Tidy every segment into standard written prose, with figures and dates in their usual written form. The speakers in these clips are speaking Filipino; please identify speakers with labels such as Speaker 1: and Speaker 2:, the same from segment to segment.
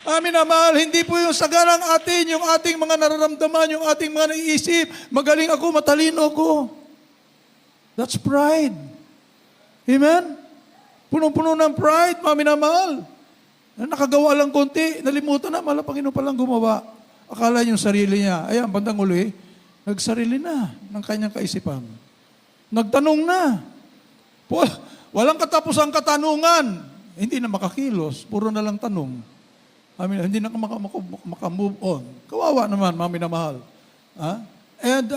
Speaker 1: Amin na mahal, hindi po yung saganang atin, yung ating mga nararamdaman, yung ating mga naiisip. Magaling ako, matalino ako. That's pride. Amen? Punong-puno ng pride, mami na mahal. Nakagawa lang konti, nalimutan na, mahal, Panginoon palang gumawa. Akala yung sarili niya. Ayan, bandang uli, nagsarili na ng kanyang kaisipan. Nagtanong na. Walang katapusang katanungan. Hindi na makakilos, puro na lang tanong. Amin, hindi na makamove on. Kawawa naman, mami na mahal. And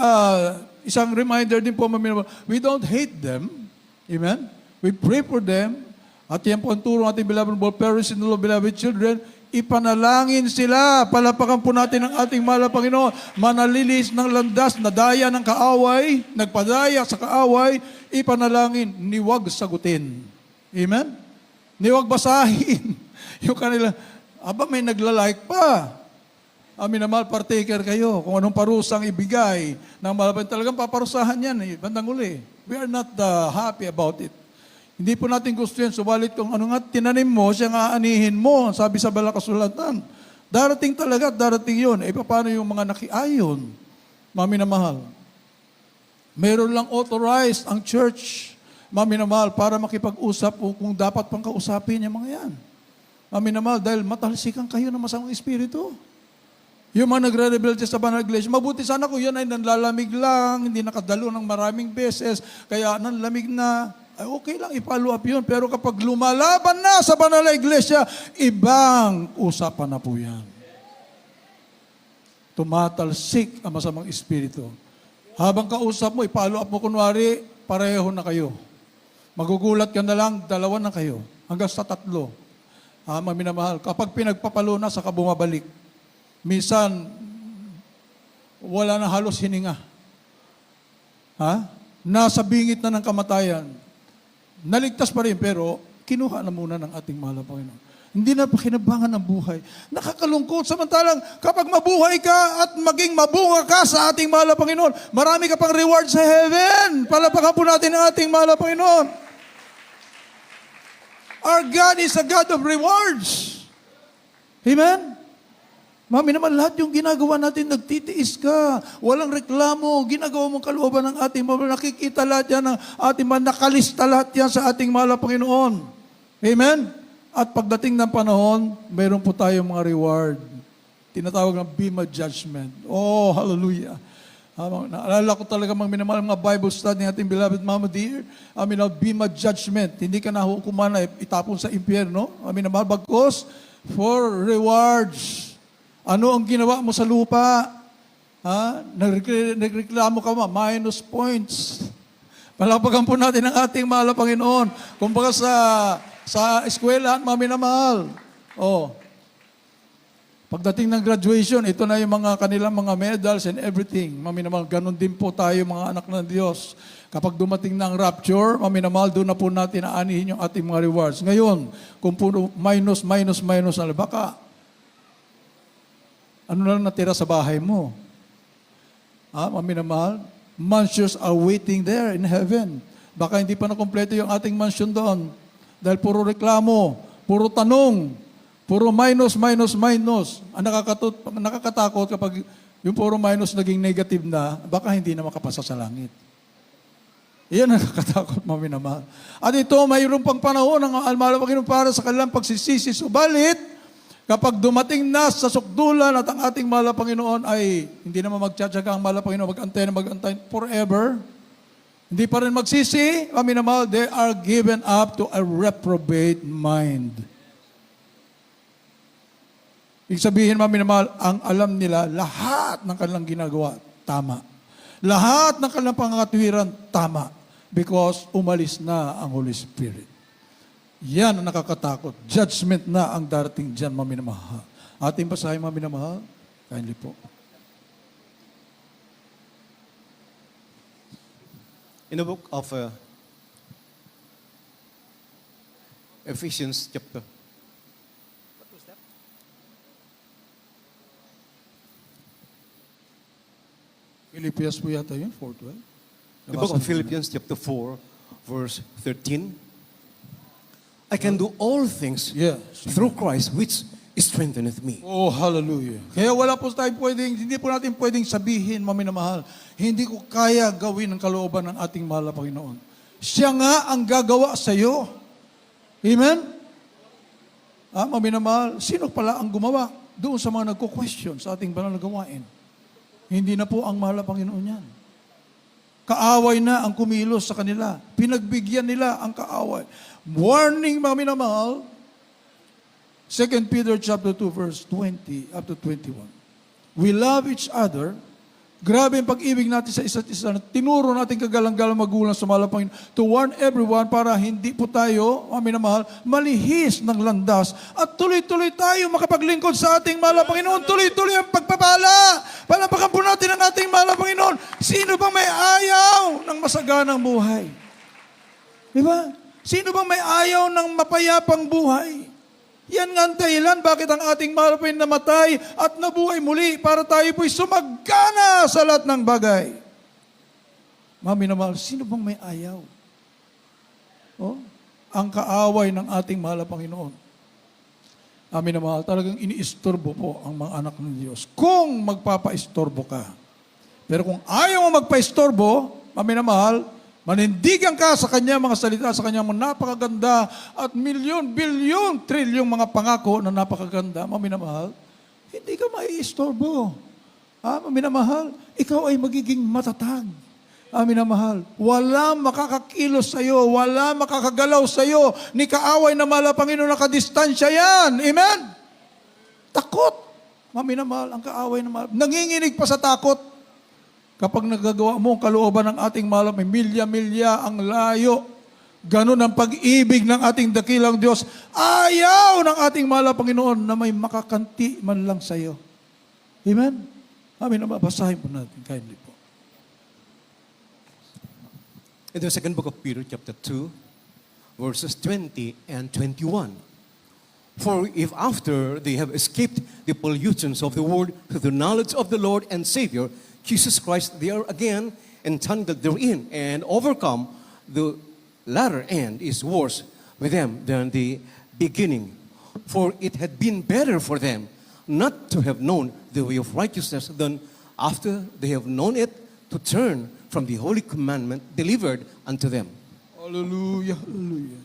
Speaker 1: isang reminder din po, mami na mahal, we don't hate them. Amen? We pray for them. At yan po ang turo ng ating beloved parents and all beloved children. Ipanalangin sila. Palapakan po natin ang ating mahal na Panginoon. Manalilis ng landas, nadaya ng kaaway, nagpadaya sa kaaway, ipanalangin, niwag sagutin. Amen? Niwag basahin. Yung kanila, may naglalike pa. Amin na mahal, partaker kayo. Kung anong parusang ibigay ng malaban, talagang paparusahan yan. Bandang uli. We are not happy about it. Hindi po natin gusto yan. Subalit kung ano nga tinanim mo, siya nga aanihin mo. Sabi sa balakasulatan. Darating talaga, darating yun. Paano yung mga nakiayon? Mami na mahal. Meron lang authorized ang church, mami na mahal, para makipag-usap o kung dapat pang kausapin yung mga yan. Mami na mahal, dahil matalsikan kayo ng masamang espiritu. Yung mga nagre-rebel sa banal iglesia, mabuti sana kung yan ay nanlalamig lang, hindi nakadalo ng maraming beses, kaya nanlamig na. Ay okay lang, i-follow up yun. Pero kapag lumalaban na sa banal na iglesia, ibang usapan na po yan. Tumatalsik ang masamang espiritu. Habang kausap mo, i-follow up mo, kunwari, pareho na kayo. Magugulat ka na lang, dalawa na kayo. Hanggang sa 3. Mami na mahal. Kapag pinagpapalo na, saka bumabalik. Minsan, wala na halos hininga. Nasa bingit na ng kamatayan. Naligtas pa rin, pero kinuha na muna ng ating mahal na Panginoon. Hindi na pakinabangan ang buhay. Nakakalungkot. Samantalang, kapag mabuhay ka at maging mabunga ka sa ating mahal na Panginoon, marami ka pang reward sa heaven. Palapakan po natin ang ating mahal na Panginoon. Our God is a God of rewards. Amen? Mami naman, lahat yung ginagawa natin, nagtitiis ka. Walang reklamo. Ginagawa mong kalooban ng ating mahal. Nakikita lahat yan ng ating mahal. Nakalista lahat yan sa ating mahal na Panginoon. Amen? At pagdating ng panahon, mayroon po tayong mga reward. Tinatawag ng Bema Judgment. Oh, hallelujah. Naalala ko talaga mga mga Bible study ng ating beloved Mama Dear. Bema Judgment. Hindi ka nahukuman na itapon sa impyerno. Mahal, bagkos for rewards. Ano ang ginawa mo sa lupa? Nagreklamo ka minus points. Palapagan po natin ang ating mahal na Panginoon. Kumbaga sa eskwela, mami na mahal. Pagdating ng graduation, ito na yung mga kanilang mga medals and everything. Mami na mahal, ganun din po tayo mga anak ng Diyos. Kapag dumating ng rapture, mami na mahal, doon na po natin aanihin yung ating mga rewards. Ngayon, kung puro minus, baka ano na lang natira sa bahay mo? Mami na mahal, mansions are waiting there in heaven. Baka hindi pa nakompleto yung ating mansion doon. Dahil puro reklamo, puro tanong, puro minus. Ang nakakatakot kapag yung puro minus naging negative na, baka hindi na makapasa sa langit. Iyan ang nakakatakot, mami na mahal. At ito, mayroon pang panahon ng almala Panginoon para sa kanilang pagsisisi. Subalit, kapag dumating na sa sukdulan at ang ating mahal na Panginoon ay hindi naman magtsatsaga ang mahal na Panginoon, mag-antay forever, hindi pa rin magsisi, mami na mahal, they are given up to a reprobate mind. Ibig sabihin, mami na mahal, ang alam nila, lahat ng kanilang ginagawa, tama. Lahat ng kanilang pangakatwiran, tama. Because umalis na ang Holy Spirit. Yan ang nakakatakot. Judgment na ang darating dyan, mami na mahal. Ating basahin, mami na mahal. Kindly po.
Speaker 2: In the book of Ephesians chapter. What was that?
Speaker 1: Philippians po yata yun, 4:12.
Speaker 2: The book of Philippians chapter 4, verse 13. I can do all things
Speaker 1: Yes.
Speaker 2: through Christ which strengtheneth me.
Speaker 1: Oh, hallelujah. Kaya hindi po natin pwedeng sabihin, maminamahal, hindi ko kaya gawin ang kalooban ng ating mahal na Panginoon. Siya nga ang gagawa sa iyo. Amen? Maminamahal, sino pala ang gumawa? Doon sa mga nagko-question sa ating banal na gawain. Hindi na po ang mahal na Panginoon yan. Kaaway na ang kumilos sa kanila. Pinagbigyan nila ang kaaway. Warning, mga minamahal, 2 Peter chapter 2, verse 20 up to 21. We love each other. Grabe ang pag-ibig natin sa isa't isa. Tinuro natin kagalang-galang magulang sa mahal na Panginoon to warn everyone para hindi po tayo, mga minamahal, malihis ng landas at tuloy-tuloy tayo makapaglingkod sa ating mahal na Panginoon. Tuloy-tuloy ang pagpapala. Palapakan po natin ang ating mahal na Panginoon. Sino bang may ayaw ng masaganang buhay? Di ba? Sino bang may ayaw ng mapayapang buhay? Yan nga ang dahilan bakit ang ating mahal na Panginoon namatay at nabuhay muli para tayo po'y sumagana sa lahat ng bagay. Mami na mahal, sino bang may ayaw? Oh, ang kaaway ng ating mahal na Panginoon. Amin na mahal, talagang iniistorbo po ang mga anak ng Diyos kung magpapaistorbo ka. Pero kung ayaw mo magpaistorbo, mami na mahal, manindigan ka sa kanya mga salita, sa kanya mga napakaganda at milyon, bilyon, trilyong mga pangako na napakaganda, mami na mahal, hindi ka maiistorbo. Mami na mahal, ikaw ay magiging matatag. Amin na mahal. Wala makakakilos sa iyo, wala makakagalaw sa iyo ni kaaway na mahal na Panginoon, nakadistansya yan. Amen? Takot. Amin na mahal, ang kaaway na mahal. Nanginginig pa sa takot. Kapag nagagawa mo ang kalooban ng ating mahal, may milya-milya ang layo. Ganun ang pag-ibig ng ating dakilang Diyos. Ayaw ng ating mahal na Panginoon na may makakanti man lang sa iyo. Amen? Amin na mahal. Basahin po natin kindly po.
Speaker 2: In the second book of Peter, chapter 2, verses 20 and 21. For if after they have escaped the pollutions of the world through the knowledge of the Lord and Savior, Jesus Christ, they are again entangled therein and overcome, the latter end is worse with them than the beginning. For it had been better for them not to have known the way of righteousness than after they have known it to turn from the holy commandment delivered unto them.
Speaker 1: Hallelujah, hallelujah.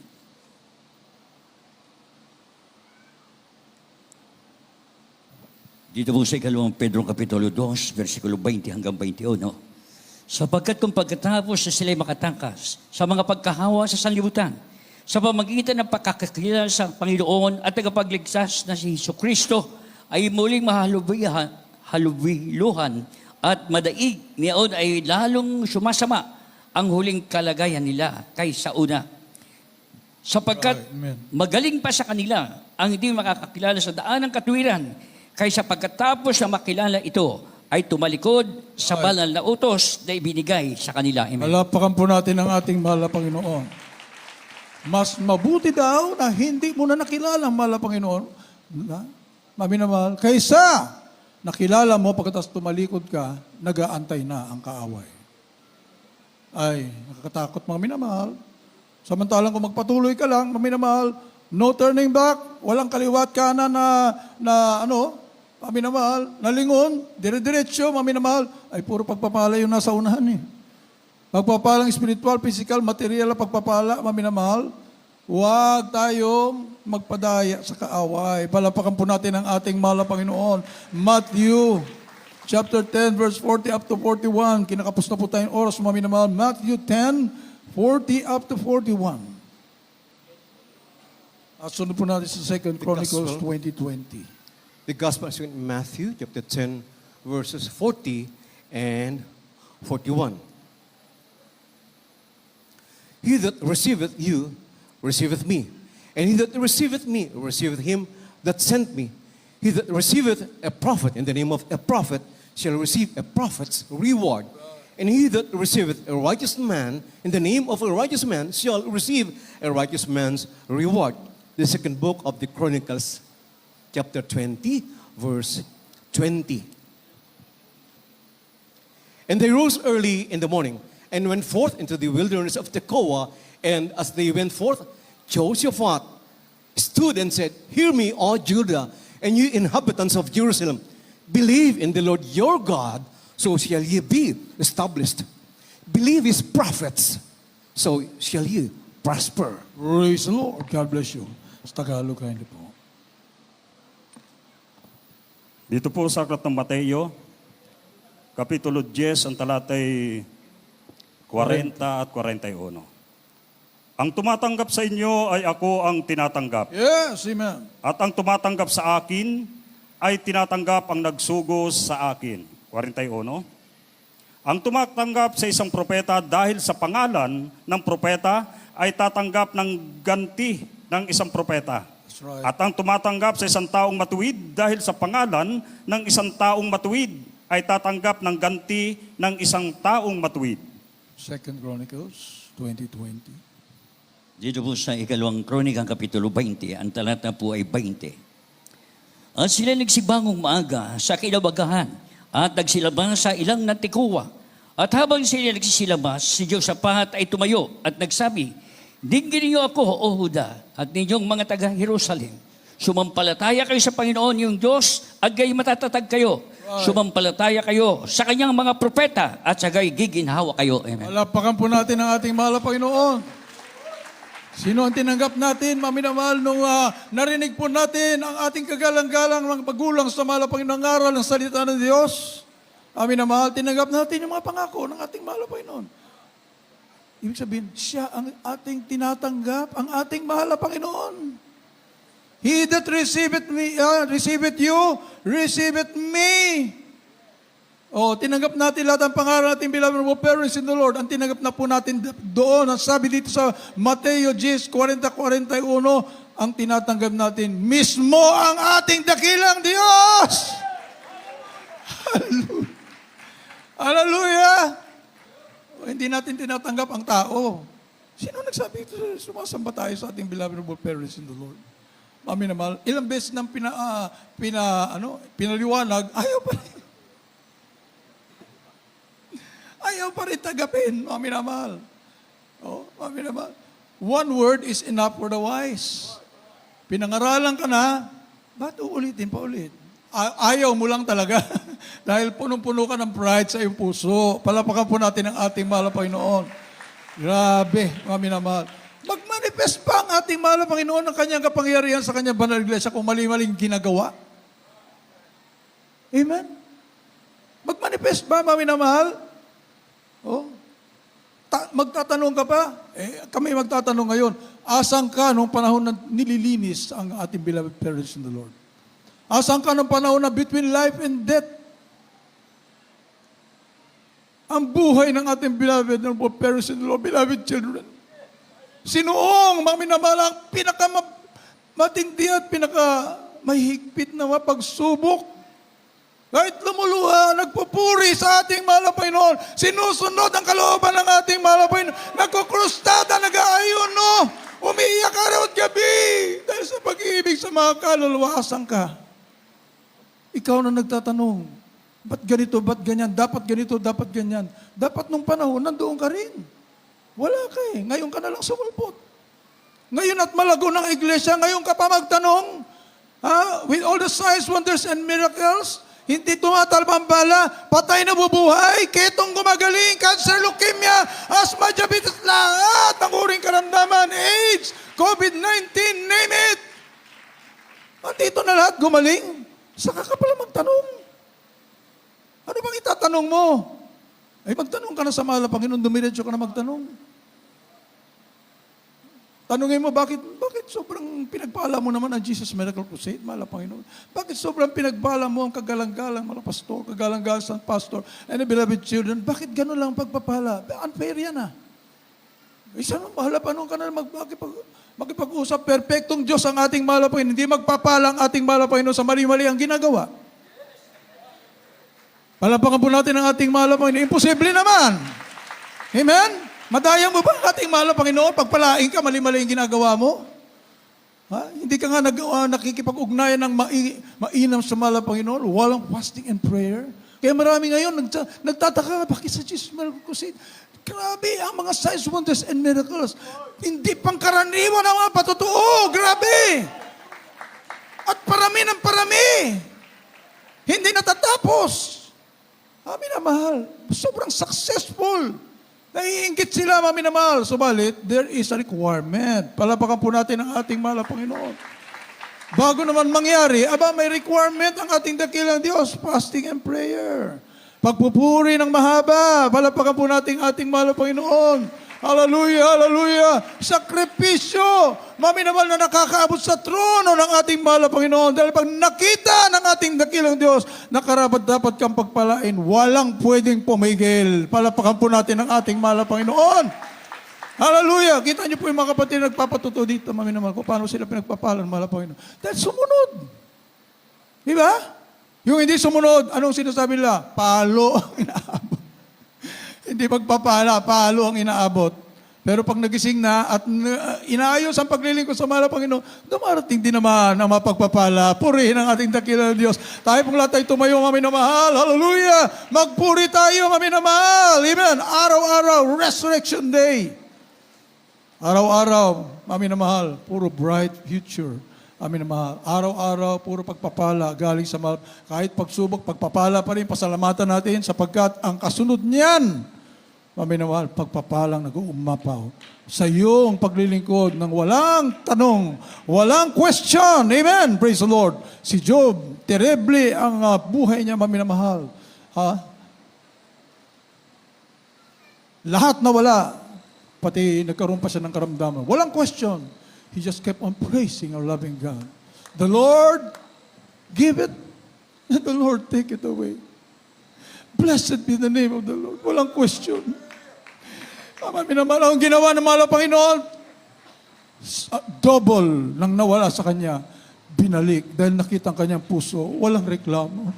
Speaker 3: Dito po sa ikalawang Pedro Kapitulo 2, versikulo 20 hanggang 21. Sapagkat kung pagkatapos na sila'y makatakas sa mga pagkahawa sa sanlibutan, sa pamagitan ng pagkakakilala sa Panginoon at tagapagligtas na si Jesucristo, ay muling mahalubiluhan at madaig niyaon ay lalong sumasama ang huling kalagayan nila kaysa una. Sapagkat magaling pa sa kanila ang hindi makakakilala sa daan ng katuwiran, kaysa pagkatapos na makilala ito, ay tumalikod sa banal na utos na ibinigay sa kanila. Amen.
Speaker 1: Alapakan po natin ang ating mahal na Panginoon. Mas mabuti daw na hindi mo na nakilala ang mahal na Panginoon, mami na mahal, kaysa nakilala mo pagkatapos tumalikod ka, nag-aantay na ang kaaway. Ay, nakakatakot mga minamahal. Samantalang kung magpatuloy ka lang, mga minamahal, no turning back, walang kaliwat kanan mga minamahal, nalingon, dire-diretso, mga minamahal, ay puro pagpapala yung nasa unahan eh. Pagpapalang spiritual, physical, material na pagpapala, mga minamahal, huwag tayong magpadaya sa kaaway. Palapakan po natin ang ating mahal na Panginoon. Matthew chapter 10, verse 40 up to 41. Kinakapos na po tayong oras, mga minamahal. Matthew 10, 40 up to 41. At sunod po natin sa 2 Chronicles 20:20.
Speaker 2: The Gospel is in Matthew, chapter 10, verses 40 and 41. He that receiveth you, receiveth me. And he that receiveth me, receiveth him that sent me. He that receiveth a prophet in the name of a prophet shall receive a prophet's reward. And he that receiveth a righteous man in the name of a righteous man shall receive a righteous man's reward. The second book of the Chronicles, chapter 20, verse 20. And they rose early in the morning and went forth into the wilderness of Tekoa. And as they went forth, Jehoshaphat stood and said, Hear me, all Judah, And you inhabitants of Jerusalem, believe in the Lord your God, so shall ye be established. Believe his prophets, so shall ye prosper.
Speaker 1: Praise the Lord. God bless you. Sa Tagalog, kayo po.
Speaker 4: Dito po sa aklat ng Mateo, Kapitulo 10, ang talatay 40 at 41. Ang tumatanggap sa inyo ay ako ang tinatanggap.
Speaker 1: Yes, amen.
Speaker 4: At ang tumatanggap sa akin ay tinatanggap ang nagsugo sa akin. 41. Ang tumatanggap sa isang propeta dahil sa pangalan ng propeta ay tatanggap ng ganti ng isang propeta.
Speaker 1: That's right.
Speaker 4: At ang tumatanggap sa isang taong matuwid dahil sa pangalan ng isang taong matuwid ay tatanggap ng ganti ng isang taong matuwid.
Speaker 1: 2 Chronicles 20:20.
Speaker 3: Dito po sa ikalawang kronikang kapitulo 20, ang talata po ay 20. At sila nagsibangong maaga sa kinabagahan at nagsilabas sa ilang natikuwa. At habang sila nagsisilabas, si Josaphat ay tumayo at nagsabi, "Dinggin niyo ako, O Huda, at ninyong mga taga-Jerusalem. Sumampalataya kayo sa Panginoon yung Diyos, at gay matatatag kayo. Sumampalataya kayo sa kanyang mga propeta, at sagay giginhawa kayo." Amen.
Speaker 1: Palapakan po natin ang ating mahal na Panginoon. Sino ang tinanggap natin, maminamahal, nung narinig po natin ang ating kagalang-galang ng pagulang sa mahal na Panginoon, ang aral ng salita ng Diyos. Minamahal, tinanggap natin yung mga pangako ng ating mahal na Panginoon. Ibig sabihin, siya ang ating tinatanggap, ang ating mahal na Panginoon. He that receiveth you, receiveth me. Tinanggap natin lahat ang pangaral natin bilang parents in the Lord. Ang tinanggap na po natin doon, ang sabi dito sa Mateo 10:40-41, ang tinatanggap natin, mismo ang ating dakilang Diyos. Hallelujah. Hallelujah. Hindi natin tinatanggap ang tao. Sino nagsabi ito? Sumasamba tayo sa ating beloved parents in the Lord. Amin naman. Ilang beses nang pinaliwanag, ayaw pa rin. Ayaw pa rin tagapin, mami naman. Mami naman. One word is enough for the wise. Pinangaralan ka na, ba't uulitin pa ulit? Ayaw mo lang talaga. Dahil punong-puno ka ng pride sa iyong puso. Palapakan po natin ang ating mahal na Panginoon. Grabe, mami naman. Mag-manifest pa ang ating mahal na Panginoon ng kanyang kapangyarihan sa kanyang banal iglesia kung mali-maling ginagawa. Amen? Mag-manifest ba, mami na mahal? Magtatanong ka pa? Kami magtatanong ngayon, asan ka nung panahon na nililinis ang ating beloved parents in the Lord? Asan ka nung panahon na between life and death? Ang buhay ng ating beloved parents in the Lord, beloved children. Sinuong, mami na mahal, ang pinakamatindi at pinakamahigpit na pagsubok. Kahit lumuluha, nagpupuri sa ating mahal na Panginoon, sinusunod ang kalooban ng ating mahal na Panginoon, nagkukrustada, nag-aayuno, umiiyak araw at gabi, dahil sa pag-ibig sa mga kaluluwa, asan ka? Ikaw na nagtatanong, ba't ganito, ba't ganyan, dapat ganito, dapat ganyan. Dapat nung panahon, nandoon ka rin. Wala ka eh, ngayon ka na lang sumulpot. Ngayon at malago ng iglesia, ngayon ka pa magtanong, with all the signs, wonders, and miracles, hindi tumatalbang bala, patay na bubuhay, ketong gumagaling, cancer, leukemia, asthma, diabetes, lahat ng uring karamdaman, AIDS, COVID-19, name it. At dito na lahat gumaling, saka ka pala magtanong. Ano bang itatanong mo? Ay magtanong ka na sa mahal na Panginoon, dumiretso ka na magtanong. Tanungin mo, bakit sobrang pinagpala mo naman ang Jesus Miracle Crusade, mahal na Panginoon? Bakit sobrang pinagpala mo ang kagalang-galang, mga pastor, kagalang-galang sa pastor, and the beloved children? Bakit gano'n lang pagpapala? Unfair yan Isa nang mahal na Panginoon ka na makipag-usap. Perfectong Diyos ang ating mahal na Panginoon. Hindi magpapala ang ating mahal na Panginoon sa mali-mali ang ginagawa. Palapakan po natin ang ating mahal na Panginoon. Imposible naman. Amen? Madayang mo ba ang ating mahal na Panginoon? Pagpalain ka, mali-mali yung ginagawa mo? Hindi ka nga nakikipag-ugnayan ng mainam sa mahal na Panginoon? Walang fasting and prayer? Kaya marami ngayon nagtataka, bakit sa Jesus Miracle Crusade? Grabe ang mga signs, wonders, and miracles. Hindi pangkaraniwan ang mga patotoo. Grabe! At parami ng parami. Hindi natatapos. Mami na mahal, sobrang successful. Naiingit sila, mami na mahal. Subalit, there is a requirement. Palapakan po natin ang ating mahal na Panginoon. Bago naman mangyari, may requirement ang ating dakilang Diyos, fasting and prayer. Pagpupuri ng mahaba, palapakan po natin ang ating mahal na Panginoon. Hallelujah, hallelujah. Sakripisyo. Mami naman na nakakaabot sa trono ng ating mahal na Panginoon. Dahil pag nakita ng ating dakilang Diyos na karapat dapat kang pagpalain, walang pwedeng pumigil. Palapakan po natin ang ating mahal na Panginoon. Hallelujah. Kita niyo po yung mga kapatid na nagpapatuto dito, mami naman, kung paano sila pinagpapalan, mahal na Panginoon. Dahil sumunod. Di ba? Yung hindi sumunod, anong sinasabi nila? Palo ang inaabot. Hindi magpapala, palo ang inaabot. Pero pag nagising na at inaayos ang paglilingkod sa mahal na Panginoon, dumarating din naman ang mapagpapala. Purihin ang ating dakilang Diyos. Tayo pong lahat ay tumayo, mami na mahal. Hallelujah! Magpuri tayo, mami na mahal. Amen. Araw-araw, Resurrection Day. Araw-araw, mami na mahal. Puro bright future. Amin na mahal. Araw-araw, puro pagpapala galing sa mahal. Kahit pagsubok, pagpapala pa rin, pasalamatan natin sapagkat ang kasunod niyan, mami na mahal, pagpapalang nag-uumapaw sa iyong paglilingkod ng walang tanong, walang question. Amen. Praise the Lord. Si Job, terrible ang buhay niya, mami na mahal. Ha? Lahat na wala. Pati nagkaroon pa siya ng karamdaman. Walang question. He just kept on praising our loving God. The Lord give it, and the Lord take it away. Blessed be the name of the Lord. Walang question. Mami naman, ang ginawa ng mahal na Panginoon, double nang nawala sa kanya, binalik dahil nakita ang kanyang puso, walang reklamo.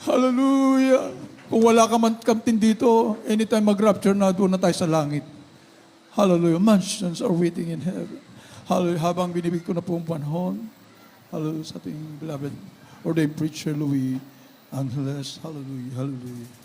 Speaker 1: Hallelujah! Kung wala ka man kamtin dito, anytime mag-rapture na, doon na tayo sa langit. Hallelujah! Mansions are waiting in heaven. Hallelujah! Habang binibig ko na po ang panahon, hallelujah, sa ating beloved ordained preacher Louis Angeles. Hallelujah! Hallelujah!